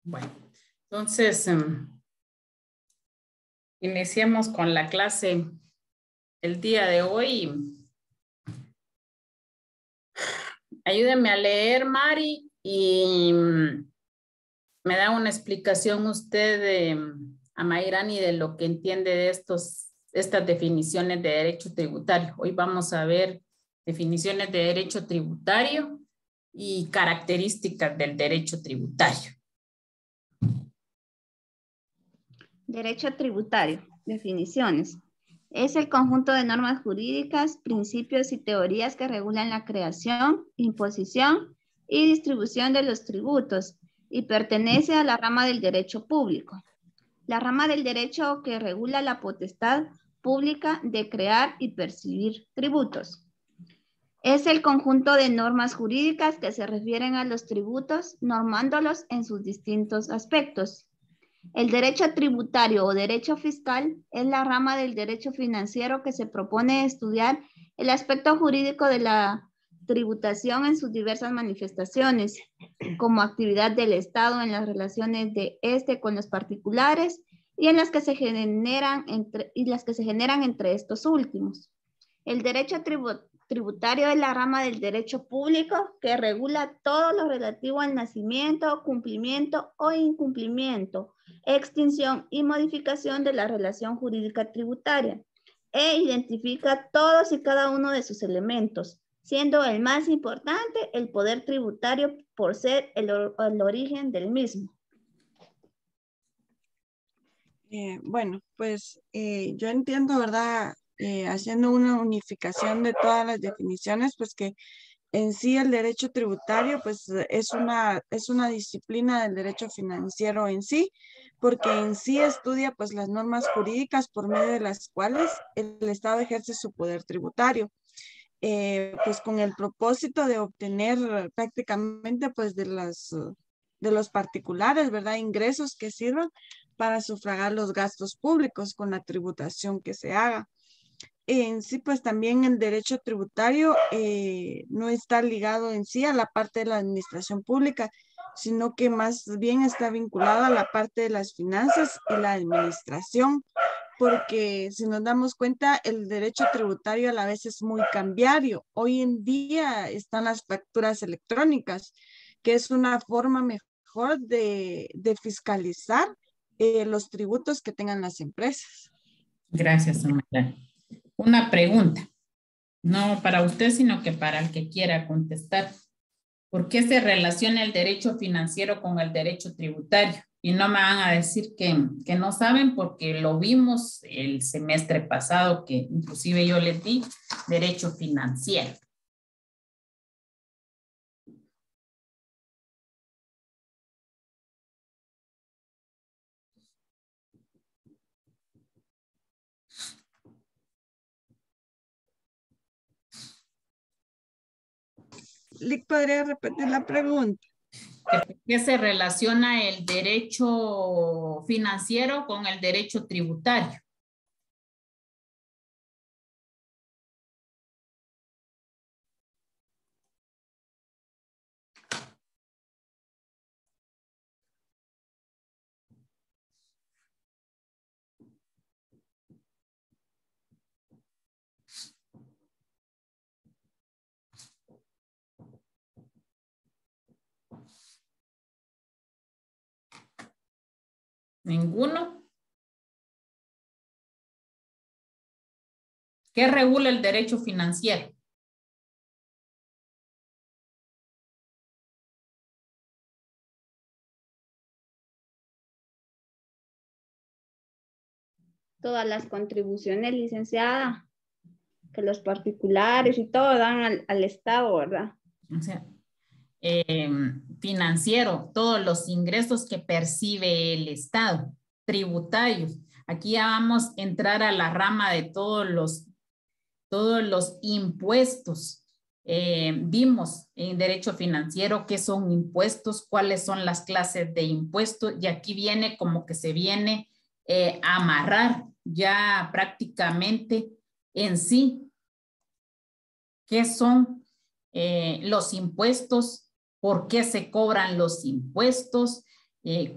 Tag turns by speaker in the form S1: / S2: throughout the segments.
S1: Bueno, entonces iniciemos con la clase el día de hoy. Ayúdenme a leer, Mari, y me da una explicación usted a Mayrani de lo que entiende de estas definiciones de derecho tributario. Hoy vamos a ver definiciones de derecho tributario y características del derecho tributario.
S2: Derecho tributario. Definiciones. Es el conjunto de normas jurídicas, principios y teorías que regulan la creación, imposición y distribución de los tributos y pertenece a la rama del derecho público. La rama del derecho que regula la potestad pública de crear y percibir tributos. Es el conjunto de normas jurídicas que se refieren a los tributos, normándolos en sus distintos aspectos. El derecho tributario o derecho fiscal es la rama del derecho financiero que se propone estudiar el aspecto jurídico de la tributación en sus diversas manifestaciones, como actividad del Estado en las relaciones de este con los particulares y en las que se generan entre estos últimos. El derecho tributario es la rama del derecho público que regula todo lo relativo al nacimiento, cumplimiento o incumplimiento, extinción y modificación de la relación jurídica tributaria e identifica todos y cada uno de sus elementos, siendo el más importante el poder tributario por ser el origen del mismo.
S3: Bueno, pues yo entiendo, ¿verdad? Haciendo una unificación de todas las definiciones, pues que en sí el derecho tributario pues es una disciplina del derecho financiero en sí, porque en sí estudia pues las normas jurídicas por medio de las cuales el Estado ejerce su poder tributario, pues con el propósito de obtener prácticamente pues de los particulares, ¿verdad? Ingresos que sirvan para sufragar los gastos públicos con la tributación que se haga. En sí, pues también el derecho tributario no está ligado en sí a la parte de la administración pública, sino que más bien está vinculado a la parte de las finanzas y la administración, porque si nos damos cuenta, el derecho tributario a la vez es muy cambiario. Hoy en día están las facturas electrónicas, que es una forma mejor de fiscalizar los tributos que tengan las empresas.
S1: Gracias, Amanda. Una pregunta, no para usted, sino que para el que quiera contestar. ¿Por qué se relaciona el derecho financiero con el derecho tributario? Y no me van a decir que no saben porque lo vimos el semestre pasado, que inclusive yo les di derecho financiero.
S3: Lick, ¿podría repetir la pregunta?
S1: ¿Por qué se relaciona el derecho financiero con el derecho tributario? ¿Ninguno? ¿Qué regula el derecho financiero?
S2: Todas las contribuciones, licenciada, que los particulares y todo dan al Estado, ¿verdad?
S1: O sea, financiero, todos los ingresos que percibe el Estado, tributarios. Aquí ya vamos a entrar a la rama de todos los impuestos. Vimos en derecho financiero qué son impuestos, cuáles son las clases de impuestos, y aquí viene como que se viene a amarrar ya prácticamente en sí qué son los impuestos, por qué se cobran los impuestos,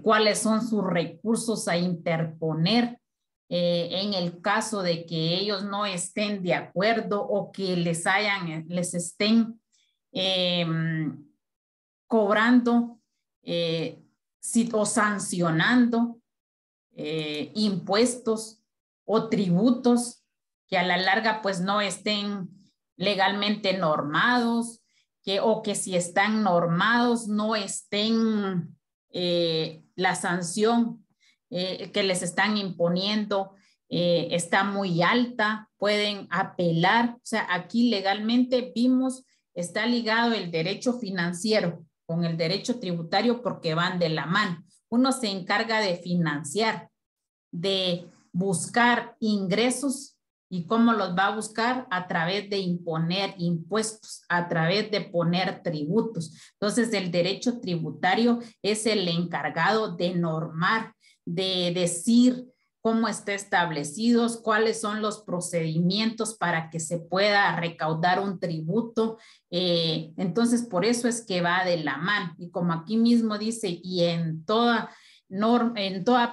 S1: cuáles son sus recursos a interponer en el caso de que ellos no estén de acuerdo o que les estén cobrando o sancionando impuestos o tributos que a la larga pues no estén legalmente normados, o que si están normados no estén la sanción que les están imponiendo está muy alta, pueden apelar. O sea, aquí legalmente vimos, está ligado el derecho financiero con el derecho tributario porque van de la mano. Uno se encarga de financiar, de buscar ingresos. ¿Y cómo los va a buscar? A través de imponer impuestos, a través de poner tributos. Entonces, el derecho tributario es el encargado de normar, de decir cómo está establecidos, cuáles son los procedimientos para que se pueda recaudar un tributo. Entonces, por eso es que va de la mano. Y como aquí mismo dice, y en toda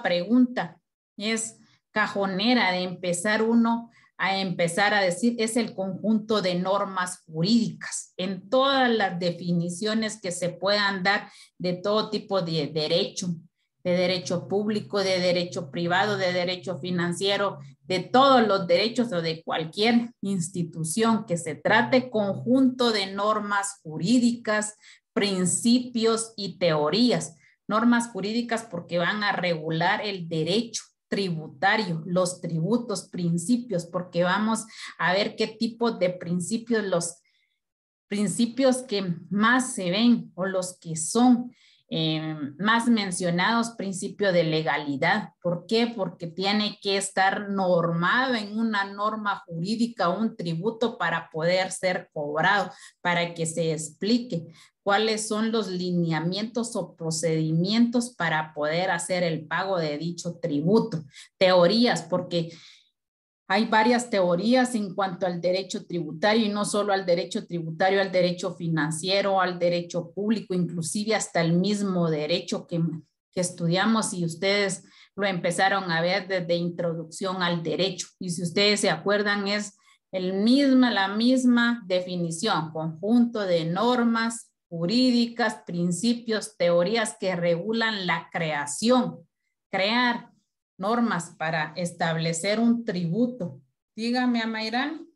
S1: pregunta es cajonera de empezar uno a empezar a decir, es el conjunto de normas jurídicas en todas las definiciones que se puedan dar de todo tipo de derecho público, de derecho privado, de derecho financiero, de todos los derechos o de cualquier institución que se trate, conjunto de normas jurídicas, principios y teorías. Normas jurídicas porque van a regular el derecho tributario, los tributos, principios, porque vamos a ver qué tipo de principios, los principios que más se ven o los que son más mencionados, principio de legalidad. ¿Por qué? Porque tiene que estar normado en una norma jurídica, un tributo para poder ser cobrado, para que se explique cuáles son los lineamientos o procedimientos para poder hacer el pago de dicho tributo. Teorías, porque hay varias teorías en cuanto al derecho tributario y no solo al derecho tributario, al derecho financiero, al derecho público, inclusive hasta el mismo derecho que estudiamos y ustedes lo empezaron a ver desde introducción al derecho. Y si ustedes se acuerdan, es la misma definición, conjunto de normas jurídicas, principios, teorías que regulan la creación, crear normas para establecer un tributo. Dígame, Amairán.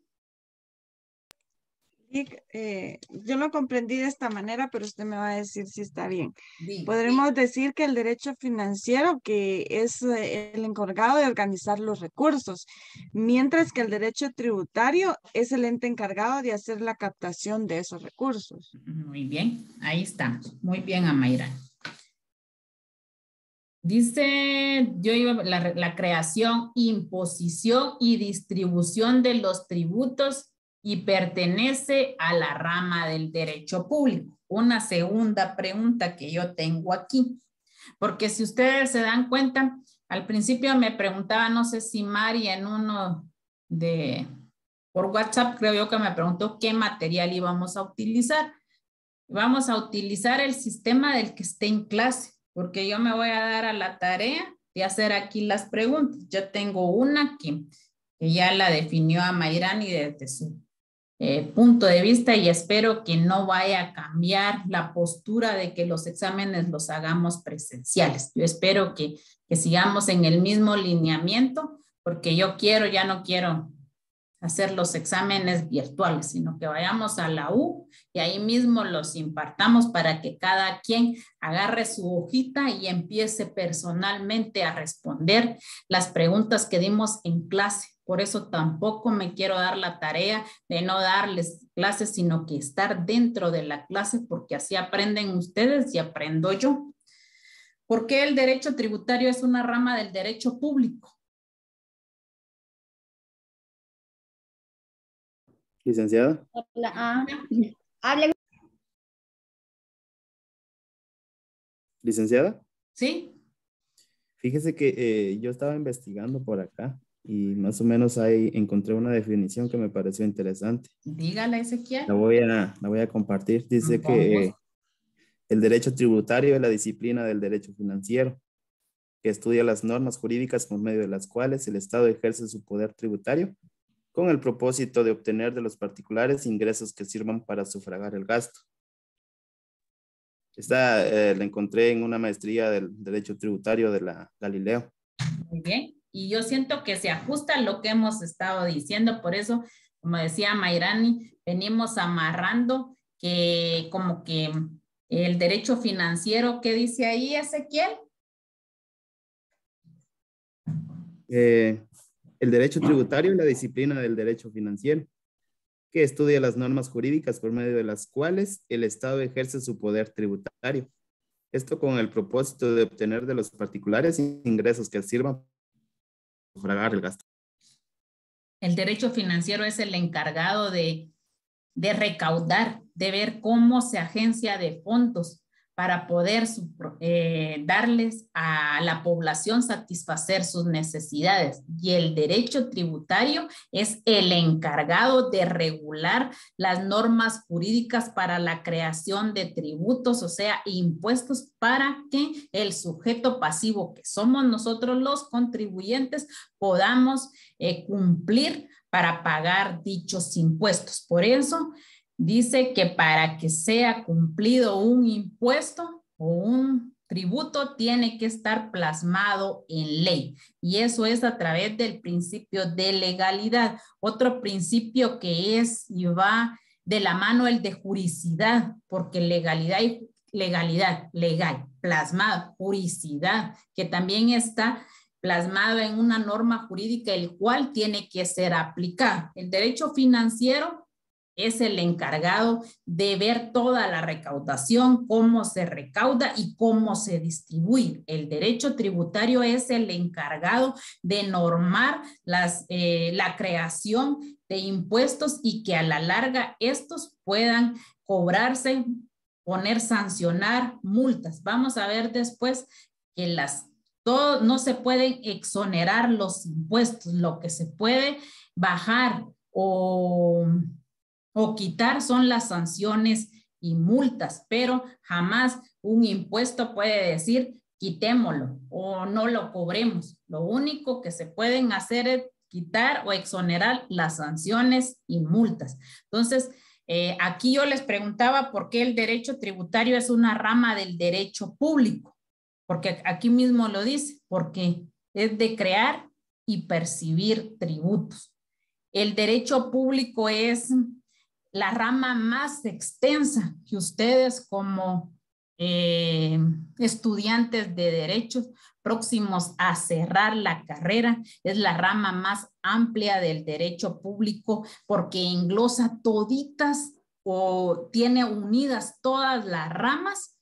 S3: Yo lo comprendí de esta manera, pero usted me va a decir si está bien.
S1: Sí.
S3: Podremos decir que el derecho financiero, que es el encargado de organizar los recursos, mientras que el derecho tributario es el ente encargado de hacer la captación de esos recursos.
S1: Muy bien, ahí estamos. Muy bien, Amairán. Dice, la creación, imposición y distribución de los tributos y pertenece a la rama del derecho público. Una segunda pregunta que yo tengo aquí, porque si ustedes se dan cuenta, al principio me preguntaba, no sé si Mari en uno por WhatsApp, creo yo que me preguntó qué material íbamos a utilizar. Vamos a utilizar el sistema del que esté en clase, porque yo me voy a dar a la tarea de hacer aquí las preguntas. Yo tengo una que ya la definió Amairán y desde su punto de vista y espero que no vaya a cambiar la postura de que los exámenes los hagamos presenciales. Yo espero que sigamos en el mismo lineamiento porque ya no quiero hacer los exámenes virtuales, sino que vayamos a la U y ahí mismo los impartamos para que cada quien agarre su hojita y empiece personalmente a responder las preguntas que dimos en clase. Por eso tampoco me quiero dar la tarea de no darles clases, sino que estar dentro de la clase porque así aprenden ustedes y aprendo yo. ¿Por qué el derecho tributario es una rama del derecho público?
S4: Licenciada.
S2: Hable.
S4: Licenciada.
S1: Sí.
S4: Fíjese que yo estaba investigando por acá y más o menos ahí encontré una definición que me pareció interesante.
S1: Dígala, Ezequiel.
S4: La voy a compartir. Dice que El derecho tributario es la disciplina del derecho financiero, que estudia las normas jurídicas por medio de las cuales el Estado ejerce su poder tributario con el propósito de obtener de los particulares ingresos que sirvan para sufragar el gasto. Esta la encontré en una maestría del derecho tributario de la Galileo.
S1: Muy bien. Y yo siento que se ajusta a lo que hemos estado diciendo. Por eso, como decía Mayrani, venimos amarrando que como que el derecho financiero, ¿qué dice ahí, Ezequiel?
S4: El derecho tributario es la disciplina del derecho financiero, que estudia las normas jurídicas por medio de las cuales el Estado ejerce su poder tributario. Esto con el propósito de obtener de los particulares ingresos que sirvan para sufragar el gasto.
S1: El derecho financiero es el encargado de recaudar, de ver cómo se agencia de fondos para poder darles a la población satisfacer sus necesidades. Y el derecho tributario es el encargado de regular las normas jurídicas para la creación de tributos, o sea, impuestos, para que el sujeto pasivo, que somos nosotros los contribuyentes, podamos cumplir para pagar dichos impuestos. Por eso dice que para que sea cumplido un impuesto o un tributo tiene que estar plasmado en ley, y eso es a través del principio de legalidad. Otro principio que es y va de la mano el de juricidad, porque legalidad y legalidad, legal, plasmado, juricidad, que también está plasmado en una norma jurídica, el cual tiene que ser aplicado. El derecho financiero es el encargado de ver toda la recaudación, cómo se recauda y cómo se distribuye. El derecho tributario es el encargado de normar la creación de impuestos y que a la larga estos puedan cobrarse, poner, sancionar multas. Vamos a ver después que no se pueden exonerar los impuestos. Lo que se puede bajar o quitar son las sanciones y multas, pero jamás un impuesto puede decir quitémoslo o no lo cobremos. Lo único que se pueden hacer es quitar o exonerar las sanciones y multas. Entonces, aquí yo les preguntaba por qué el derecho tributario es una rama del derecho público, porque aquí mismo lo dice, porque es de crear y percibir tributos. El derecho público es la rama más extensa que ustedes como estudiantes de derechos próximos a cerrar la carrera, es la rama más amplia del derecho público porque englosa toditas o tiene unidas todas las ramas,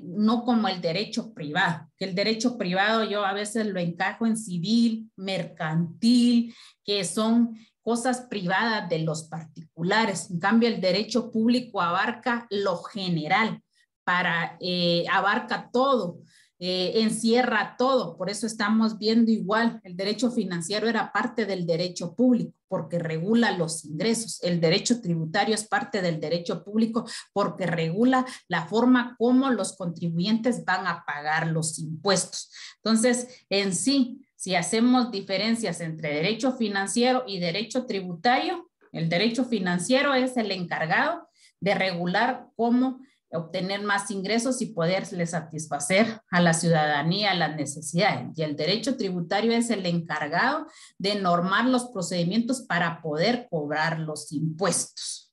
S1: no como el derecho privado, que el derecho privado yo a veces lo encajo en civil, mercantil, que son cosas privadas de los particulares. En cambio, el derecho público abarca lo general, abarca todo, encierra todo. Por eso estamos viendo igual, el derecho financiero era parte del derecho público porque regula los ingresos. El derecho tributario es parte del derecho público porque regula la forma como los contribuyentes van a pagar los impuestos. Entonces, en sí, si hacemos diferencias entre derecho financiero y derecho tributario, el derecho financiero es el encargado de regular cómo obtener más ingresos y poderle satisfacer a la ciudadanía las necesidades. Y el derecho tributario es el encargado de normar los procedimientos para poder cobrar los impuestos.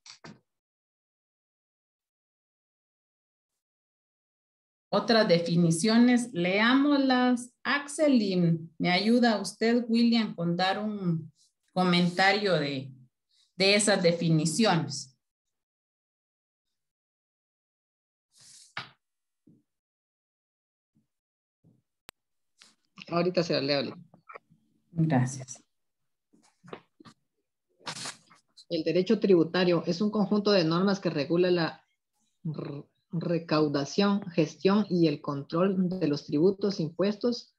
S1: Otras definiciones, leámoslas, Axel, y me ayuda usted, William, con dar un comentario de esas definiciones.
S5: Ahorita se la leo.
S1: Gracias.
S5: El derecho tributario es un conjunto de normas que regula la recaudación, gestión y el control de los tributos impuestos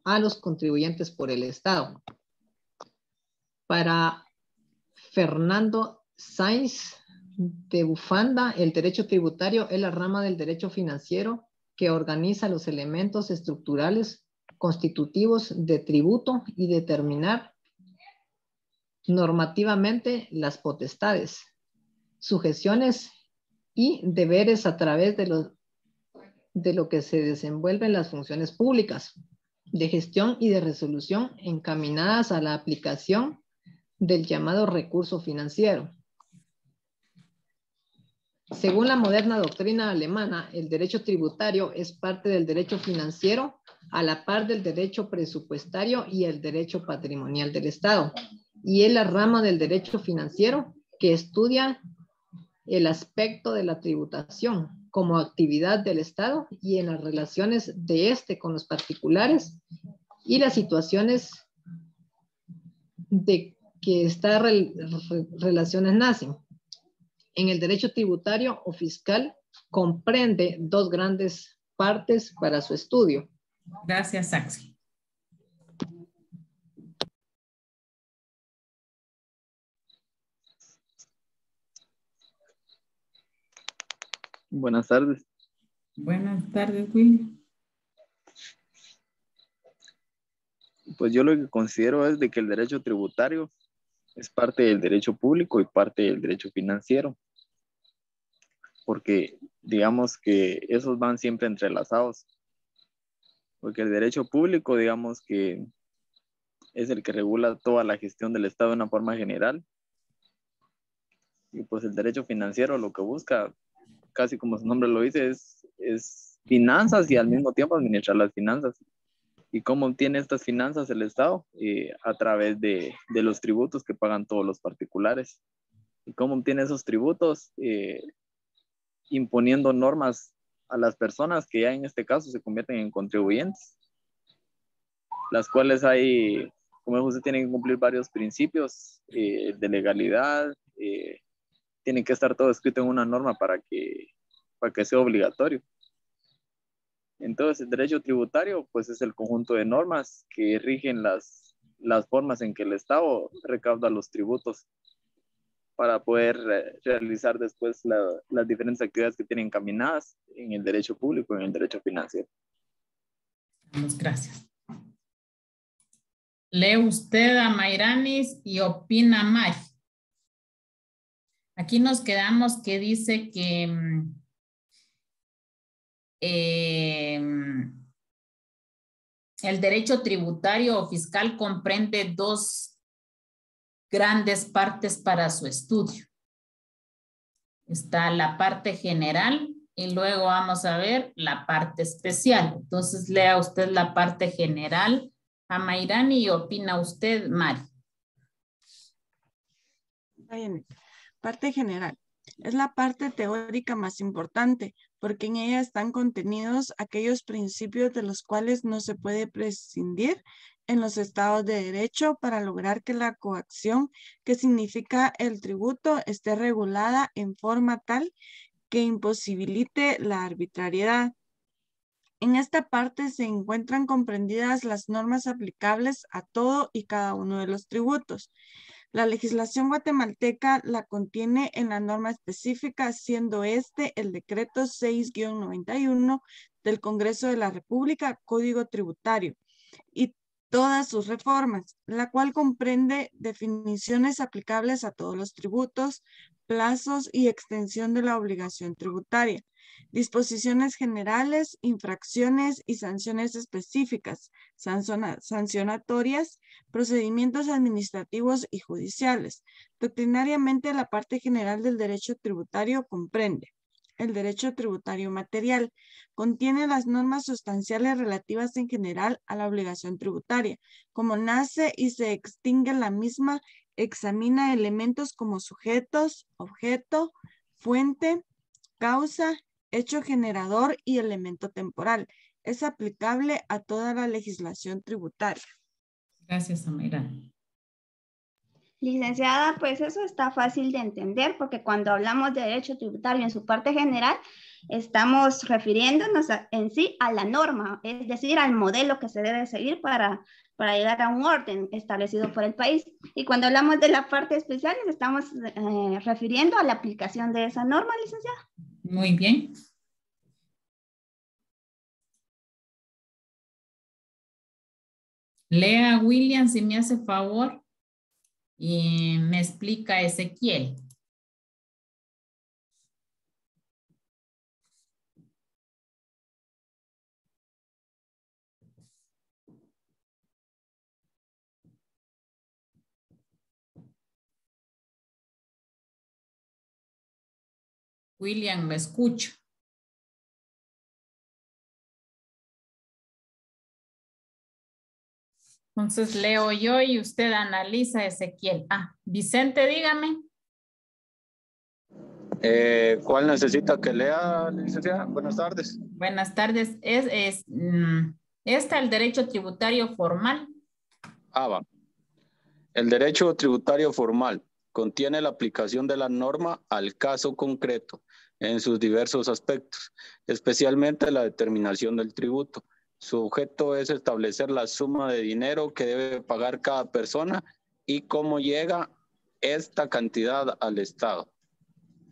S5: a los contribuyentes por el Estado. Para Fernando Sainz de bufanda, el derecho tributario es la rama del derecho financiero que organiza los elementos estructurales constitutivos de tributo y determinar normativamente las potestades, sujeciones y deberes a través de lo que se desenvuelven las funciones públicas de gestión y de resolución encaminadas a la aplicación del llamado recurso financiero. Según la moderna doctrina alemana, el derecho tributario es parte del derecho financiero a la par del derecho presupuestario y el derecho patrimonial del Estado. Y es la rama del derecho financiero que estudia el aspecto de la tributación como actividad del Estado y en las relaciones de este con los particulares y las situaciones de que estas relaciones nacen. En el derecho tributario o fiscal comprende dos grandes partes para su estudio.
S1: Gracias, Axel.
S6: Buenas tardes.
S1: Buenas tardes, William.
S6: Pues yo lo que considero es de que el derecho tributario es parte del derecho público y parte del derecho financiero, porque digamos que esos van siempre entrelazados, porque el derecho público digamos que es el que regula toda la gestión del Estado de una forma general, y pues el derecho financiero lo que busca, casi como su nombre lo dice, es finanzas y al mismo tiempo administrar las finanzas. ¿Y cómo obtiene estas finanzas el Estado? A través de los tributos que pagan todos los particulares. ¿Y cómo obtiene esos tributos? Imponiendo normas a las personas que ya en este caso se convierten en contribuyentes, las cuales hay, como usted tiene que cumplir varios principios de legalidad, tiene que estar todo escrito en una norma para que sea obligatorio. Entonces, el derecho tributario, pues es el conjunto de normas que rigen las formas en que el Estado recauda los tributos para poder realizar después las diferentes actividades que tienen encaminadas en el derecho público y en el derecho financiero.
S1: Muchas gracias. Lee usted a Mairanis y opina May. Aquí nos quedamos que dice que el derecho tributario o fiscal comprende dos grandes partes para su estudio. Está la parte general y luego vamos a ver la parte especial. Entonces lea usted la parte general a Mayrani y opina usted, Mari.
S3: Bien. Parte general. Es la parte teórica más importante, porque en ella están contenidos aquellos principios de los cuales no se puede prescindir en los estados de derecho para lograr que la coacción, que significa el tributo, esté regulada en forma tal que imposibilite la arbitrariedad. En esta parte se encuentran comprendidas las normas aplicables a todo y cada uno de los tributos. La legislación guatemalteca la contiene en la norma específica, siendo este el decreto 6-91 del Congreso de la República, Código Tributario, y todas sus reformas, la cual comprende definiciones aplicables a todos los tributos, plazos y extensión de la obligación tributaria, disposiciones generales, infracciones y sanciones específicas, sancionatorias, procedimientos administrativos y judiciales. Doctrinariamente, la parte general del derecho tributario comprende el derecho tributario material. Contiene las normas sustanciales relativas en general a la obligación tributaria. Como nace y se extingue la misma, examina elementos como sujetos, objeto, fuente, causa, hecho generador y elemento temporal. Es aplicable a toda la legislación tributaria.
S1: Gracias, Amira.
S2: Licenciada, pues eso está fácil de entender porque cuando hablamos de derecho tributario en su parte general, estamos refiriéndonos en sí a la norma, es decir, al modelo que se debe seguir para llegar a un orden establecido por el país. Y cuando hablamos de la parte especial, nos estamos refiriendo a la aplicación de esa norma, licenciada.
S1: Muy bien. Lea, William, si me hace favor, y me explica Ezequiel. William, lo escucho. Entonces leo yo y usted analiza, Ezequiel. Vicente, dígame.
S7: ¿Cuál necesita que lea, licenciada? Buenas tardes.
S1: Buenas tardes. ¿Está el derecho tributario formal?
S7: Va. El derecho tributario formal contiene la aplicación de la norma al caso concreto en sus diversos aspectos, especialmente la determinación del tributo. Su objeto es establecer la suma de dinero que debe pagar cada persona y cómo llega esta cantidad al Estado.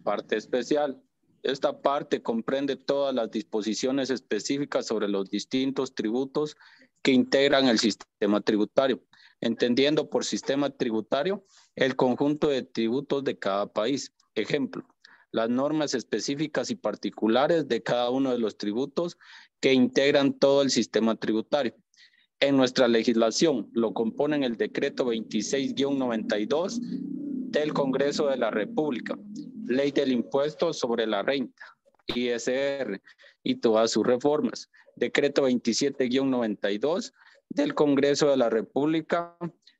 S7: Parte especial. Esta parte comprende todas las disposiciones específicas sobre los distintos tributos que integran el sistema tributario, entendiendo por sistema tributario el conjunto de tributos de cada país. Ejemplo, las normas específicas y particulares de cada uno de los tributos que integran todo el sistema tributario. En nuestra legislación lo componen el decreto 26-92 del Congreso de la República, Ley del Impuesto sobre la Renta, ISR, y todas sus reformas. Decreto 27-92 del Congreso de la República,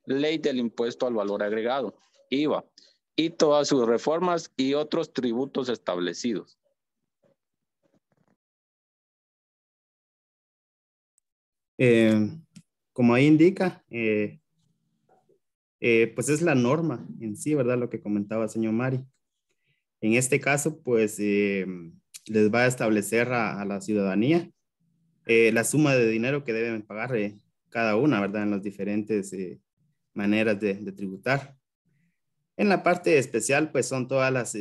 S7: Ley del Impuesto al Valor Agregado, IVA, y todas sus reformas y otros tributos establecidos.
S4: Como ahí indica, pues es la norma en sí, ¿verdad? Lo que comentaba el señor Mari. En este caso, pues les va a establecer a la ciudadanía la suma de dinero que deben pagar cada una, ¿verdad? En las diferentes maneras de tributar. En la parte especial, pues son todas las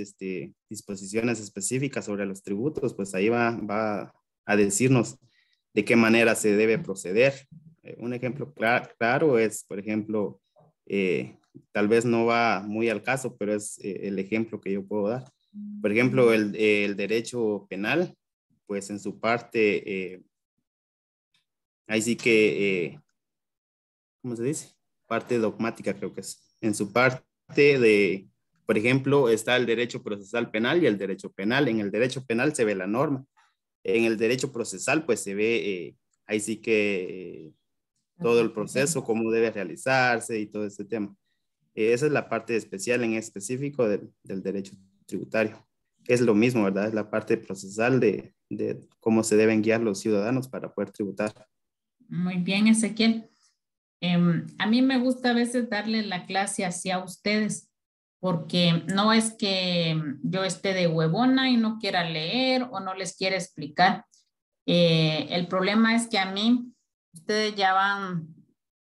S4: disposiciones específicas sobre los tributos, pues ahí va a decirnos de qué manera se debe proceder. Un ejemplo claro es, por ejemplo, tal vez no va muy al caso, pero es el ejemplo que yo puedo dar. Por ejemplo, el derecho penal, pues en su parte, ahí sí que, ¿cómo se dice? Parte dogmática creo que es. En su parte de, por ejemplo, está el derecho procesal penal y el derecho penal. En el derecho penal se ve la norma. En el derecho procesal, pues se ve, ahí sí que todo el proceso, cómo debe realizarse y todo ese tema. Esa es la parte especial en específico del derecho tributario, que es lo mismo, ¿verdad? Es la parte procesal de cómo se deben guiar los ciudadanos para poder tributar.
S1: Muy bien, Ezequiel. A mí me gusta a veces darle la clase hacia ustedes, porque no es que yo esté de huevona y no quiera leer o no les quiera explicar. El problema es que a mí, ustedes ya van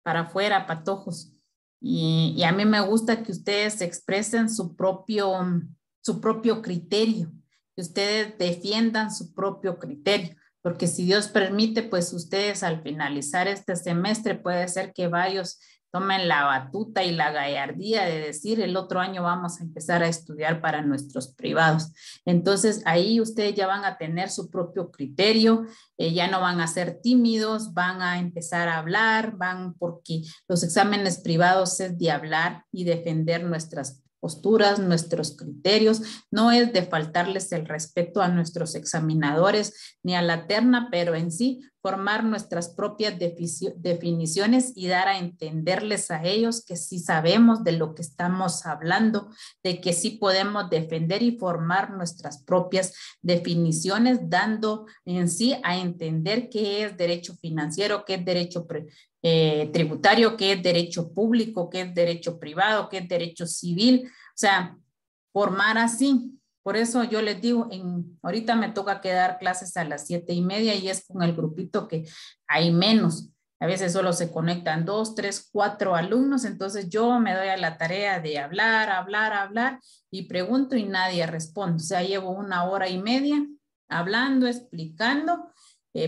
S1: para afuera, patojos, y a mí me gusta que ustedes expresen su propio criterio, que ustedes defiendan su propio criterio. Porque si Dios permite, pues ustedes al finalizar este semestre puede ser que varios tomen la batuta y la gallardía de decir el otro año vamos a empezar a estudiar para nuestros privados. Entonces ahí ustedes ya van a tener su propio criterio, ya no van a ser tímidos, van a empezar a hablar, porque los exámenes privados es de hablar y defender nuestras posturas, nuestros criterios, no es de faltarles el respeto a nuestros examinadores ni a la terna, pero en sí formar nuestras propias definiciones y dar a entenderles a ellos que sí sabemos de lo que estamos hablando, de que sí podemos defender y formar nuestras propias definiciones, dando en sí a entender qué es derecho financiero, qué es derecho tributario, qué es derecho público, qué es derecho privado, qué es derecho civil. O sea, formar así. Por eso yo les digo, ahorita me toca quedar clases a las 7:30 y es con el grupito que hay menos. A veces solo se conectan 2, 3, 4 alumnos, entonces yo me doy a la tarea de hablar y pregunto y nadie responde. O sea, llevo 1 hora y media hablando, explicando,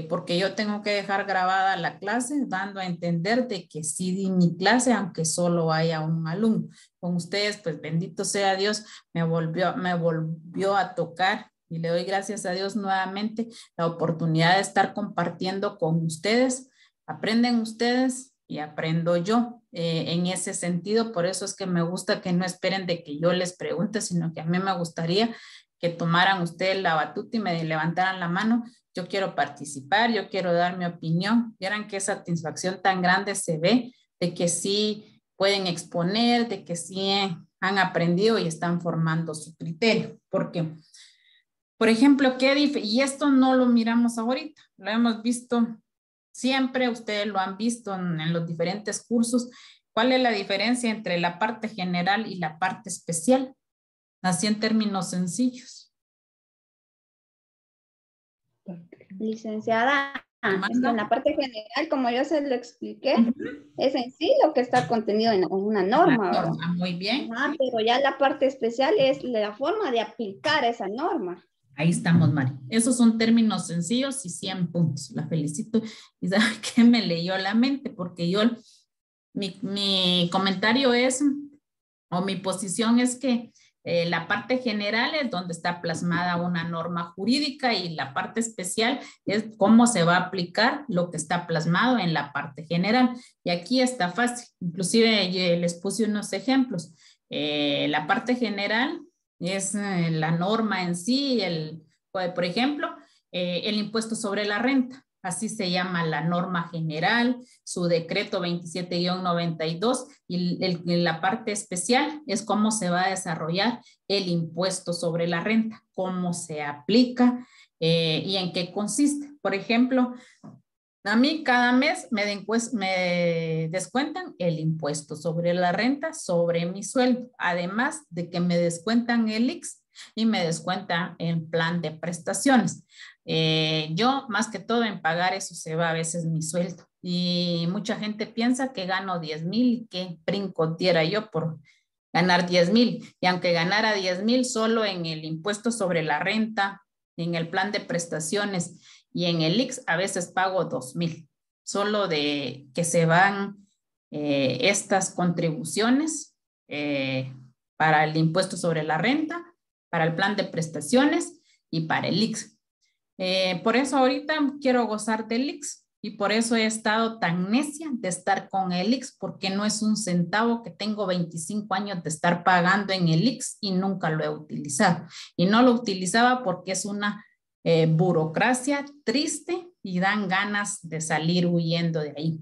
S1: porque yo tengo que dejar grabada la clase, dando a entender de que sí di mi clase, aunque solo haya un alumno. Con ustedes, pues bendito sea Dios, me volvió a tocar y le doy gracias a Dios nuevamente la oportunidad de estar compartiendo con ustedes. Aprenden ustedes y aprendo yo en ese sentido. Por eso es que me gusta que no esperen de que yo les pregunte, sino que a mí me gustaría que tomaran ustedes la batuta y me levantaran la mano. Yo quiero participar, yo quiero dar mi opinión. Vieran qué satisfacción tan grande se ve de que sí pueden exponer, de que sí han aprendido y están formando su criterio. Porque, por ejemplo, y esto no lo miramos ahorita, lo hemos visto siempre, ustedes lo han visto en los diferentes cursos. ¿Cuál es la diferencia entre la parte general y la parte especial? Así en términos sencillos.
S2: Licenciada, en la parte general, como yo se lo expliqué, es en sí lo que está contenido en una norma, ¿verdad?
S1: Muy bien.
S2: Pero ya la parte especial es la forma de aplicar esa norma.
S1: Ahí estamos, Mari. Esos son términos sencillos y 100 puntos. La felicito. Y sabe que me leyó la mente, porque mi comentario es, o mi posición es que la parte general es donde está plasmada una norma jurídica y la parte especial es cómo se va a aplicar lo que está plasmado en la parte general. Y aquí está fácil. Inclusive les puse unos ejemplos. La parte general es la norma en sí, por ejemplo, el impuesto sobre la renta. Así se llama la norma general, su decreto 27-92, y la parte especial es cómo se va a desarrollar el impuesto sobre la renta, cómo se aplica y en qué consiste. Por ejemplo, a mí cada mes me descuentan el impuesto sobre la renta sobre mi sueldo, además de que me descuentan el IX y me descuentan el plan de prestaciones. Yo más que todo en pagar eso se va a veces mi sueldo y mucha gente piensa que gano 10,000 y que brinco diera yo por ganar 10,000, y aunque ganara 10,000 solo en el impuesto sobre la renta, en el plan de prestaciones y en el IX a veces pago 2,000, solo de que se van estas contribuciones para el impuesto sobre la renta, para el plan de prestaciones y para el IX. Por eso ahorita quiero gozar del IX y por eso he estado tan necia de estar con el IX, porque no es un centavo que tengo 25 años de estar pagando en el IX y nunca lo he utilizado. Y no lo utilizaba porque es una burocracia triste y dan ganas de salir huyendo de ahí.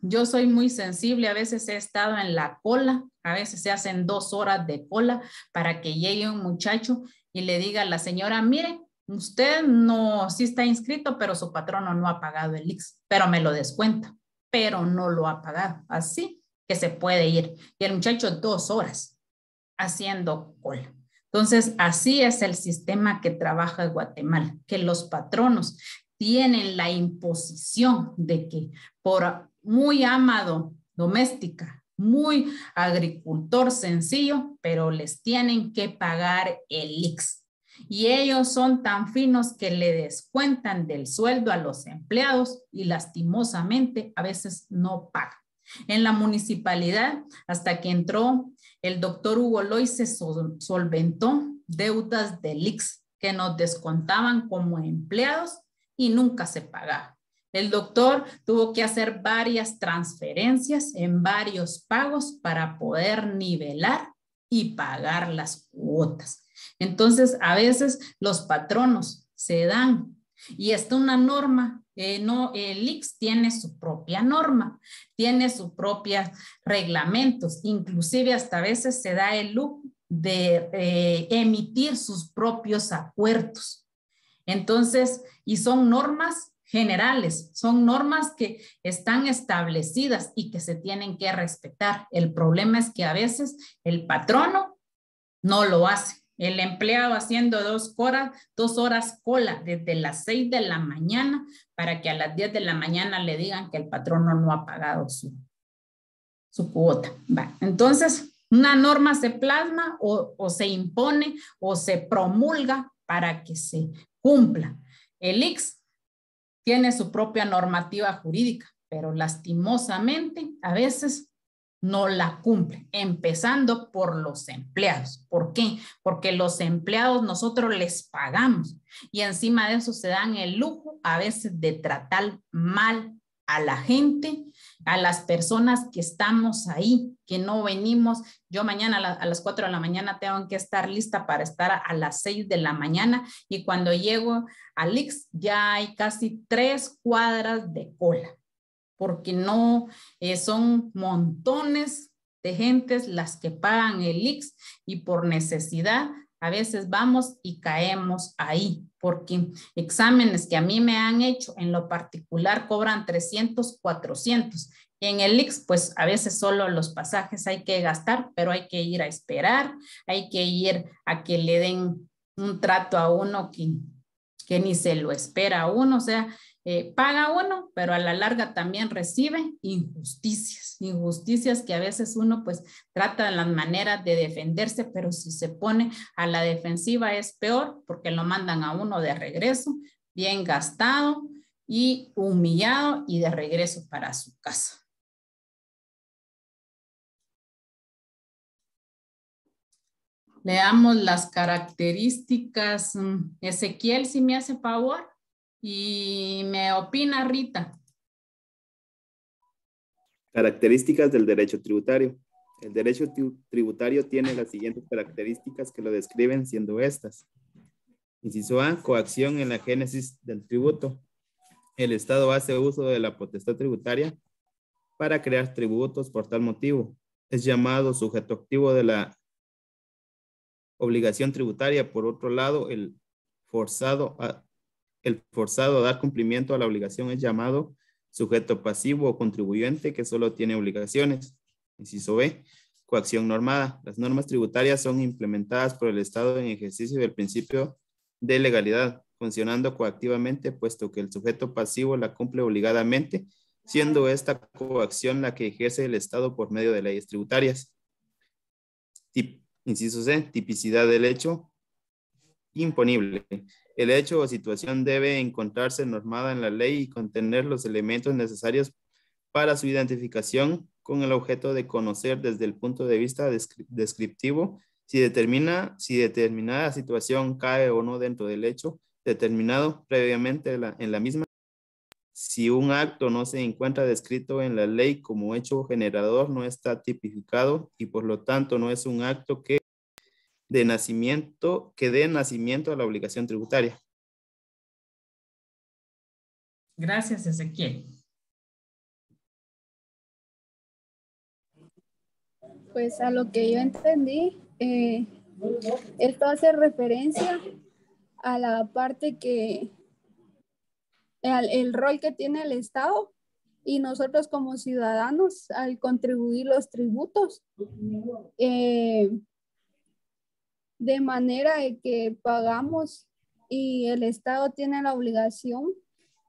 S1: Yo soy muy sensible, a veces he estado en la cola, a veces se hacen 2 horas de cola para que llegue un muchacho y le diga a la señora, mire, usted no, sí está inscrito, pero su patrono no ha pagado el IX, pero me lo descuenta, pero no lo ha pagado, así que se puede ir. Y el muchacho 2 horas haciendo cola. Entonces, así es el sistema que trabaja en Guatemala, que los patronos tienen la imposición de que por muy amado doméstica, muy agricultor sencillo, pero les tienen que pagar el IX. Y ellos son tan finos que le descuentan del sueldo a los empleados y lastimosamente a veces no pagan. En la municipalidad, hasta que entró el doctor Hugo Loy, se solventó deudas del IX que nos descontaban como empleados y nunca se pagaba. El doctor tuvo que hacer varias transferencias en varios pagos para poder nivelar y pagar las cuotas. Entonces, a veces los patronos se dan, y esta es una norma, no, el IX tiene su propia norma, tiene sus propios reglamentos, inclusive hasta a veces se da el lujo de emitir sus propios acuerdos. Entonces, y son normas generales, son normas que están establecidas y que se tienen que respetar. El problema es que a veces el patrono no lo hace. El empleado haciendo 2 horas cola desde las 6 de la mañana para que a las 10 de la mañana le digan que el patrono no ha pagado su cuota. Va. Entonces, una norma se plasma o se impone o se promulga para que se cumpla. El ICS tiene su propia normativa jurídica, pero lastimosamente a veces no la cumple, empezando por los empleados. ¿Por qué? Porque los empleados nosotros les pagamos y encima de eso se dan el lujo a veces de tratar mal a la gente, a las personas que estamos ahí, que no venimos. Yo mañana a las 4 de la mañana tengo que estar lista para estar a las 6 de la mañana y cuando llego al ICS ya hay casi 3 cuadras de cola, porque no son montones de gentes las que pagan el ICS y por necesidad a veces vamos y caemos ahí, porque exámenes que a mí me han hecho en lo particular cobran 300, 400. Y en el ICS, pues a veces solo los pasajes hay que gastar, pero hay que ir a esperar, hay que ir a que le den un trato a uno que ni se lo espera a uno, o sea, paga uno, pero a la larga también recibe injusticias que a veces uno pues trata de las maneras de defenderse, pero si se pone a la defensiva es peor porque lo mandan a uno de regreso, bien gastado y humillado y de regreso para su casa. Leamos las características. Ezequiel, si me hace favor. Y me opina Rita.
S4: Características del derecho tributario. El derecho tributario tiene las siguientes características que lo describen siendo estas. Inciso A, coacción en la génesis del tributo. El Estado hace uso de la potestad tributaria para crear tributos por tal motivo. Es llamado sujeto activo de la obligación tributaria. Por otro lado, el forzado a dar cumplimiento a la obligación es llamado sujeto pasivo o contribuyente que solo tiene obligaciones. Inciso B, coacción normada. Las normas tributarias son implementadas por el Estado en ejercicio del principio de legalidad, funcionando coactivamente, puesto que el sujeto pasivo la cumple obligadamente, siendo esta coacción la que ejerce el Estado por medio de leyes tributarias. Inciso C, tipicidad del hecho imponible. El hecho o situación debe encontrarse normada en la ley y contener los elementos necesarios para su identificación con el objeto de conocer desde el punto de vista descriptivo si determinada situación cae o no dentro del hecho determinado previamente en la misma. Si un acto no se encuentra descrito en la ley como hecho generador, no está tipificado y por lo tanto no es un acto que dé nacimiento a la obligación tributaria.
S1: Gracias, Ezequiel.
S2: Pues a lo que yo entendí, esto hace referencia a la parte que el rol que tiene el Estado y nosotros como ciudadanos al contribuir los tributos, de manera de que pagamos y el Estado tiene la obligación